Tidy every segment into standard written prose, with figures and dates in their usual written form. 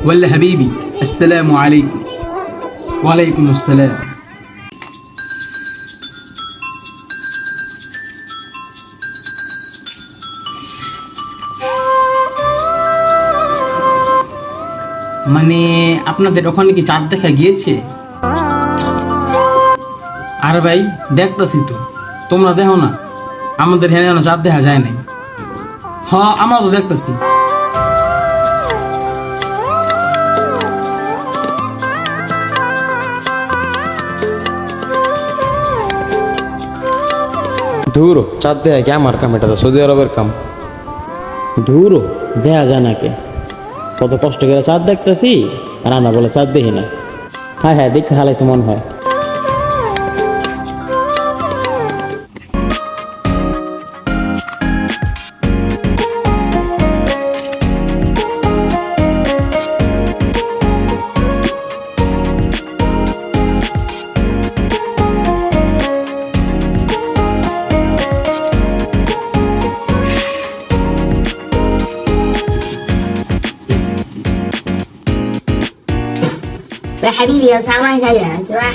ولا حبيبي السلام عليكم وعليكم السلام. মানে আপনাদের ওখানে কি চাঁদ দেখা গিয়েছে? আরে ভাই দেখতেছি তো, তোমরা দেখো না? আমাদের হেন চাঁদ দেখা যায় নাই। হ্যাঁ আমরা তো দেখতেছি। ধুরো চাঁদ দেয়া কি আমার কাম, এটা তো সৌদি আরবের কাম। ধুরো দেয়া যায় না কে? কত কষ্ট করে চাঁদ দেখতেছি আর আমরা বলে চাঁদ দেখি না। হ্যাঁ হ্যাঁ দেখে হালাইছে মনে হয়। يا حبيبي يا سامع جاية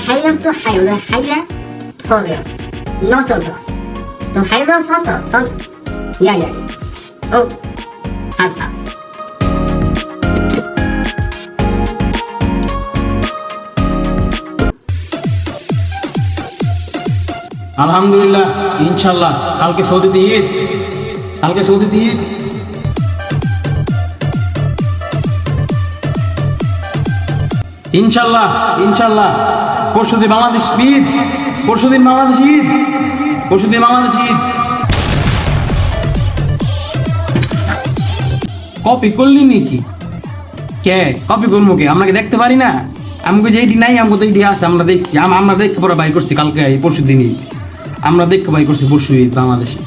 حيا تو حيا حيا طاغية نصوصة تو حيا صوصة صوصة يا أو هاس هاس আলহামদুলিল্লাহ, ইনশাল্লাহ কালকে সৌদিতে ঈদ। কালকে সৌদিতে ঈদ। ইনশাল্লাহ ইনশাল্লাহ পরশুদিন বাংলাদেশ ঈদ। পরশুদিন বাংলাদেশ ঈদ। পরশুদিন বাংলাদেশ ঈদ। কপি করলি নাকি? কে কপি করবো কে? আমরা কি দেখতে পারি না? আমাকে যেইটি নাই আমাকে তো এইটি আছে, আমরা দেখছি। আমরা দেখতে পরে বাই করছি কালকে পরশু দিনই। আমরা দেখতে বাই করছি পরশু ঈদ বাংলাদেশে।